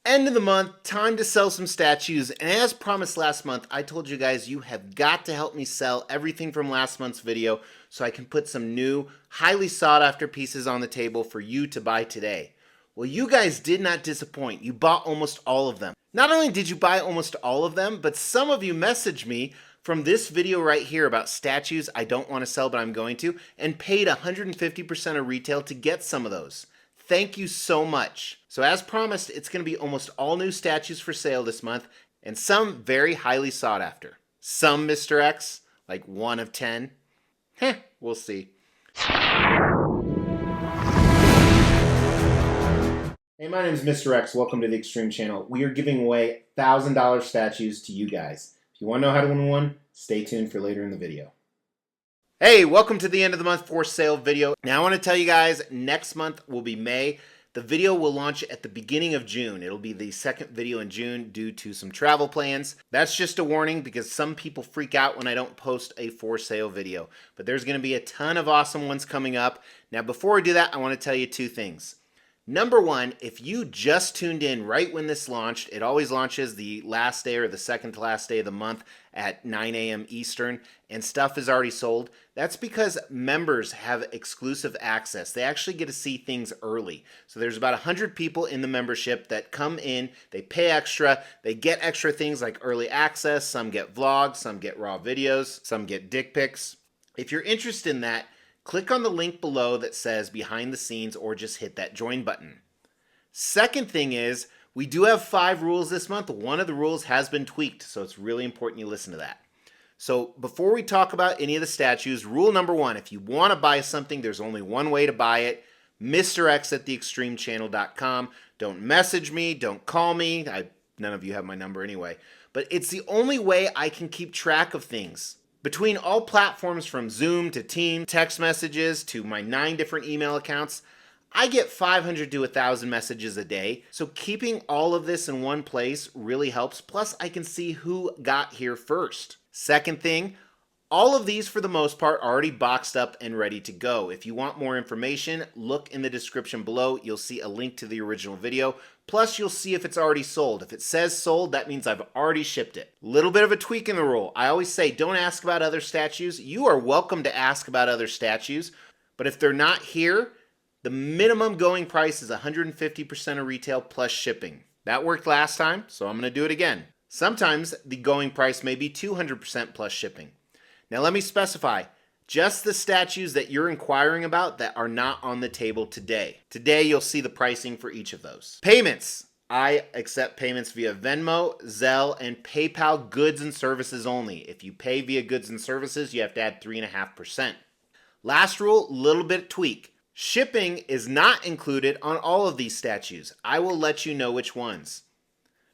End of the month, time to sell some statues. And as promised last month, I told you guys you have got to help me sell everything from last month's video so I can put some new, highly sought after pieces on the table for you to buy today. Well, you guys did not disappoint. You bought almost all of them. Not only did you buy almost all of them, but some of you messaged me from this video right here about statues I don't want to sell, but I'm going to, and paid 150% of retail to get some of those. Thank you so much. So as promised, it's going to be almost all new statues for sale this month, and some very highly sought after. Some Mr. X, like 1 of 10. We'll see. Hey, my name is Mr. X. Welcome to the Extreme Channel. We are giving away $1,000 statues to you guys. If you want to know how to win one, stay tuned for later in the video. Hey, welcome to the end of the month for sale video. Now I want to tell you guys, next month will be May. The video will launch at the beginning of June. It'll be the second video in June due to some travel plans. That's just a warning because some people freak out when I don't post a for sale video. But there's going to be a ton of awesome ones coming up. Now before we do that, I want to tell you two things. Number one, if you just tuned in right when this launched, it always launches the last day or the second to last day of the month at 9 a.m. Eastern, and stuff is already sold. That's because members have exclusive access. They actually get to see things early. So there's about 100 people in the membership that come in, they pay extra, they get extra things like early access, some get vlogs, some get raw videos, some get dick pics. If you're interested in that, click on the link below that says behind the scenes or just hit that join button. Second thing is, we do have 5 rules this month. One of the rules has been tweaked, so it's really important you listen to that. So before we talk about any of the statues, rule number 1, if you want to buy something, there's only one way to buy it. Mr. X at theextremechannel.com. Don't message me, don't call me. None of you have my number anyway. But it's the only way I can keep track of things. Between all platforms from Zoom to Teams, text messages to my 9 different email accounts, I get 500 to 1,000 messages a day. So keeping all of this in one place really helps. Plus, I can see who got here first. Second thing, all of these for the most part are already boxed up and ready to go. If you want more information, look in the description below. You'll see a link to the original video. Plus, you'll see if it's already sold. If it says sold, that means I've already shipped it. Little bit of a tweak in the rule. I always say don't ask about other statues. You are welcome to ask about other statues, but if they're not here, the minimum going price is 150% of retail plus shipping. That worked last time, so I'm going to do it again. Sometimes the going price may be 200% plus shipping. Now let me specify, just the statues that you're inquiring about that are not on the table today. Today you'll see the pricing for each of those. Payments. I accept payments via Venmo, Zelle, and PayPal goods and services only. If you pay via goods and services, you have to add 3.5%. Last rule, little bit tweak. Shipping is not included on all of these statues. I will let you know which ones.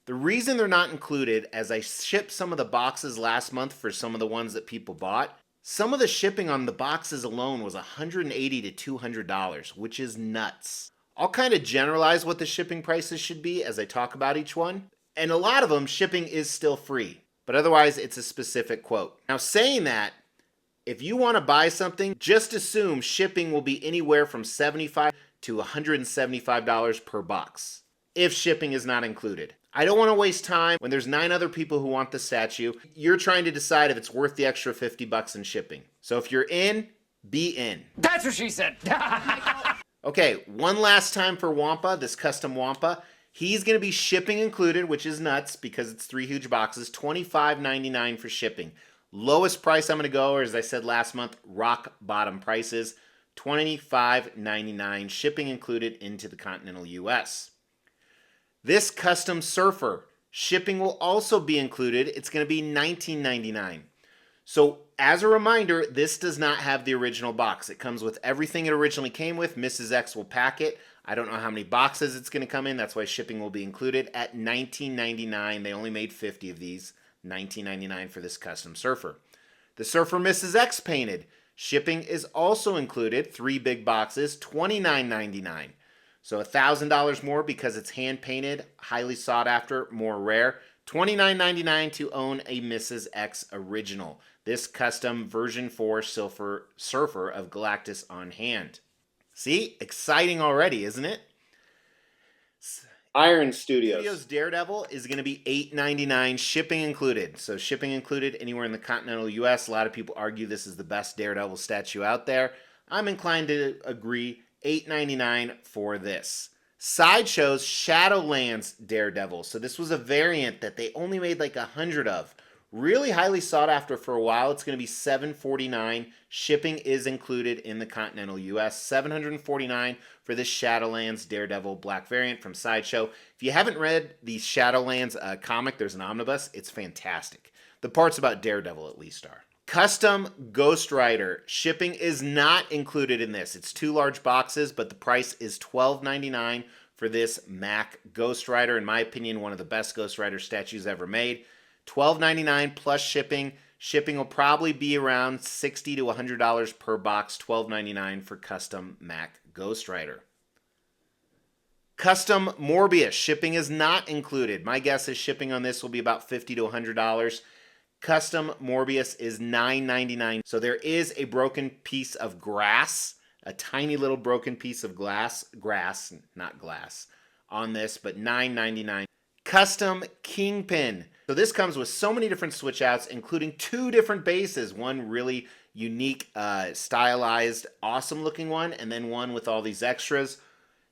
The reason they're not included, as I shipped some of the boxes last month for some of the ones that people bought, some of the shipping on the boxes alone was $180 to $200, which is nuts. I'll kind of generalize what the shipping prices should be as I talk about each one. And a lot of them, shipping is still free, but otherwise it's a specific quote. Now saying that, if you want to buy something, just assume shipping will be anywhere from $75 to $175 per box, if shipping is not included. I don't want to waste time when there's 9 other people who want the statue. You're trying to decide if it's worth the extra $50 in shipping. So if you're in, be in. That's what she said. Okay, one last time for Wampa, this custom Wampa. He's going to be shipping included, which is nuts because it's 3 huge boxes, $25.99 for shipping. Lowest price I'm going to go, or as I said last month, rock bottom prices, $25.99, shipping included into the continental US. This custom surfer, shipping will also be included. It's going to be $19.99. So as a reminder, this does not have the original box. It comes with everything it originally came with. Mrs. X will pack it. I don't know how many boxes it's going to come in. That's why shipping will be included at $19.99. They only made 50 of these. $19.99 for this custom surfer. The surfer Mrs. X painted. Shipping is also included. 3 big boxes, $29.99. So $1,000 more because it's hand painted, highly sought after, more rare. $29.99 to own a Mrs. X original. This custom version 4 surfer of Galactus on hand. See, exciting already, isn't it? Iron Studios Daredevil is going to be $8.99, shipping included. So shipping included anywhere in the continental U.S. A lot of people argue this is the best Daredevil statue out there. I'm inclined to agree. $8.99 for this. Sideshow's Shadowlands Daredevil. So this was a variant that they only made like 100 of. Really highly sought after for a while. It's going to be $749. Shipping is included in the continental U.S. $749 for this Shadowlands Daredevil Black variant from Sideshow. If you haven't read the Shadowlands comic, there's an omnibus. It's fantastic. The parts about Daredevil at least are. Custom Ghost Rider. Shipping is not included in this. It's 2 large boxes, but the price is $12.99 for this MAC Ghost Rider. In my opinion, one of the best Ghost Rider statues ever made. $12.99 plus shipping. Shipping will probably be around $60 to $100 per box. $12.99 for custom MAC Ghost Rider. Custom Morbius. Shipping is not included. My guess is shipping on this will be about $50 to $100. Custom Morbius is $9.99. So there is a broken piece of grass, a tiny little broken piece of grass, not glass, on this, but $9.99. Custom Kingpin. So this comes with so many different switch outs, including 2 different bases. One really unique, stylized, awesome looking one, and then one with all these extras.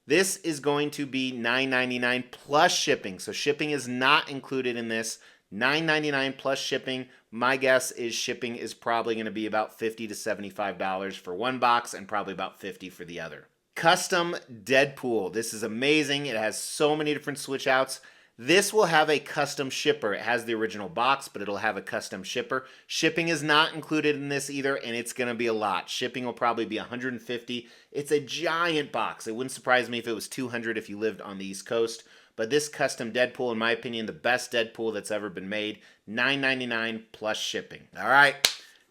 This is going to be $9.99 plus shipping. So shipping is not included in this. $9.99 plus shipping. My guess is shipping is probably going to be about $50 to $75 for one box and probably about $50 for the other. Custom Deadpool. This is amazing. It has so many different switch outs. This will have a custom shipper. It has the original box, but it'll have a custom shipper. Shipping is not included in this either, and it's going to be a lot. Shipping will probably be $150. It's a giant box. It wouldn't surprise me if it was $200 if you lived on the East Coast. But this custom Deadpool, in my opinion, the best Deadpool that's ever been made. $9.99 plus shipping. All right,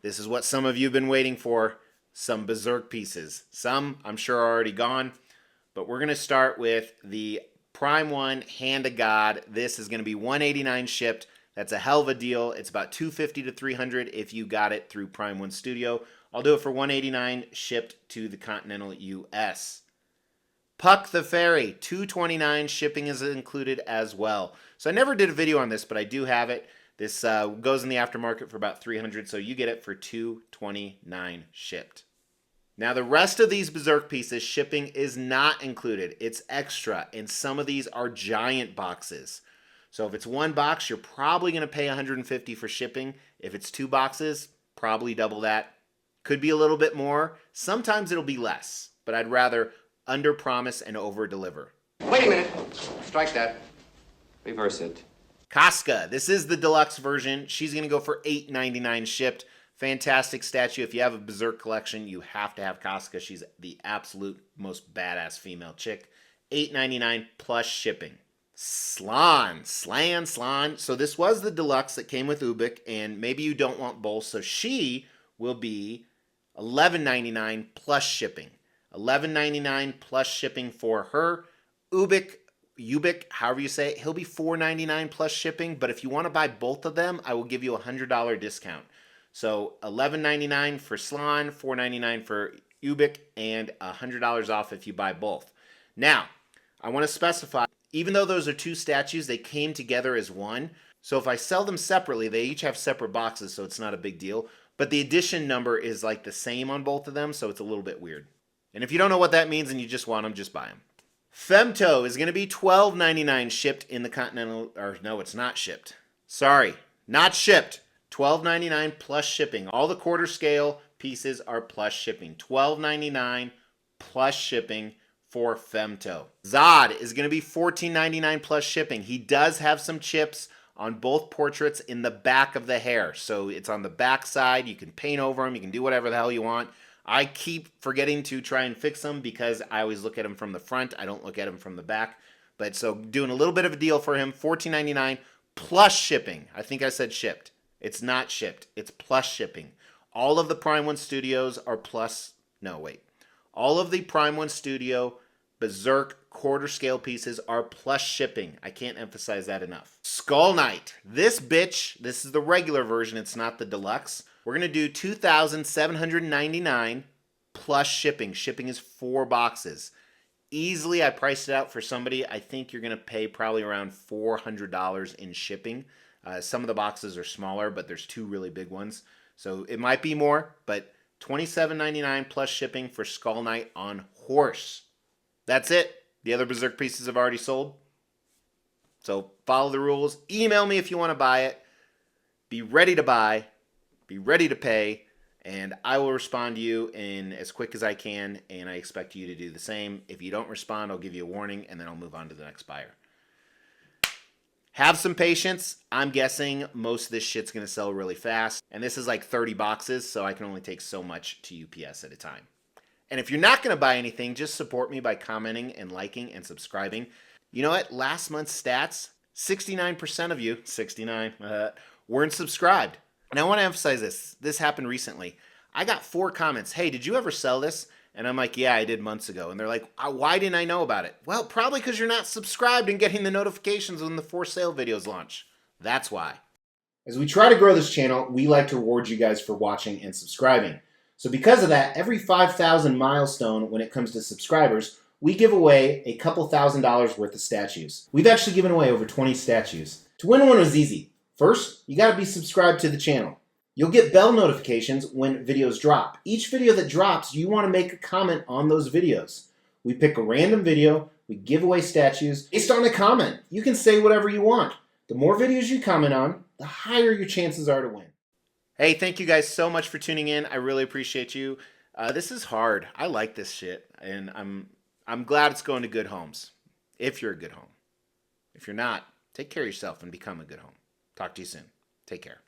this is what some of you have been waiting for. Some Berserk pieces. Some, I'm sure, are already gone. But we're going to start with the Prime 1 Hand of God. This is going to be $189 shipped. That's a hell of a deal. It's about $250 to $300 if you got it through Prime 1 Studio. I'll do it for $189 shipped to the continental U.S. Puck the Fairy, $229. Shipping is included as well. So I never did a video on this, but I do have it. This goes in the aftermarket for about $300, so you get it for $229 shipped. Now the rest of these Berserk pieces, shipping is not included. It's extra, and some of these are giant boxes. So if it's one box, you're probably going to pay $150 for shipping. If it's 2 boxes, probably double that. Could be a little bit more. Sometimes it'll be less, but I'd rather under promise and over deliver. Wait a minute. Strike that. Reverse it. Casca. This is the deluxe version. She's going to go for $8.99 shipped. Fantastic statue. If you have a Berserk collection, you have to have Casca. She's the absolute most badass female chick. $8.99 plus shipping. Slann. So this was the deluxe that came with Ubik, and maybe you don't want both, so she will be $11.99 plus shipping. $11.99 plus shipping for her. Ubik, however you say it, he'll be $4.99 plus shipping, but if you want to buy both of them, I will give you a $100 discount. So $11.99 for Slann, $4.99 for Ubik, and $100 off if you buy both. Now, I want to specify, even though those are 2 statues, they came together as one. So if I sell them separately, they each have separate boxes, so it's not a big deal. But the edition number is like the same on both of them, so it's a little bit weird. And if you don't know what that means and you just want them, just buy them. Femto is going to be $12.99 shipped in the continental, or no, it's not shipped. Sorry, not shipped. $12.99 plus shipping. All the quarter scale pieces are plus shipping. $12.99 plus shipping for Femto. Zod is going to be $14.99 plus shipping. He does have some chips on both portraits in the back of the hair. So it's on the back side. You can paint over them. You can do whatever the hell you want. I keep forgetting to try and fix them because I always look at them from the front. I don't look at them from the back. But so doing a little bit of a deal for him, $14.99 plus shipping. I think I said shipped. It's not shipped. It's plus shipping. All of the Prime 1 Studios are plus... No, wait. All of the Prime 1 Studio Berserk quarter scale pieces are plus shipping. I can't emphasize that enough. Skull Knight. This bitch, this is the regular version. It's not the deluxe. We're going to do $2,799 plus shipping. Shipping is 4 boxes. Easily, I priced it out for somebody. I think you're going to pay probably around $400 in shipping. Some of the boxes are smaller, but there's two really big ones. So it might be more, but $27.99 plus shipping for Skull Knight on Horse. That's it. The other Berserk pieces have already sold. So follow the rules. Email me if you want to buy it. Be ready to buy. Be ready to pay. And I will respond to you in as quick as I can. And I expect you to do the same. If you don't respond, I'll give you a warning. And then I'll move on to the next buyer. Have some patience. I'm guessing most of this shit's going to sell really fast. And this is like 30 boxes. So I can only take so much to UPS at a time. And if you're not going to buy anything, just support me by commenting and liking and subscribing. You know what? Last month's stats, 69% of you, 69, weren't subscribed. And I want to emphasize this. This happened recently. I got 4 comments. Hey, did you ever sell this? And I'm like, yeah, I did months ago. And they're like, why didn't I know about it? Well, probably because you're not subscribed and getting the notifications when the for sale videos launch. That's why. As we try to grow this channel, we like to reward you guys for watching and subscribing. So because of that, every 5,000 milestone when it comes to subscribers, we give away a couple $1,000s worth of statues. We've actually given away over 20 statues. To win one was easy. First, you gotta be subscribed to the channel. You'll get bell notifications when videos drop. Each video that drops, you wanna make a comment on those videos. We pick a random video, we give away statues based on a comment. You can say whatever you want. The more videos you comment on, the higher your chances are to win. Hey, thank you guys so much for tuning in. I really appreciate you. This is hard. I like this shit, and I'm glad it's going to good homes. If you're a good home. If you're not, take care of yourself and become a good home. Talk to you soon. Take care.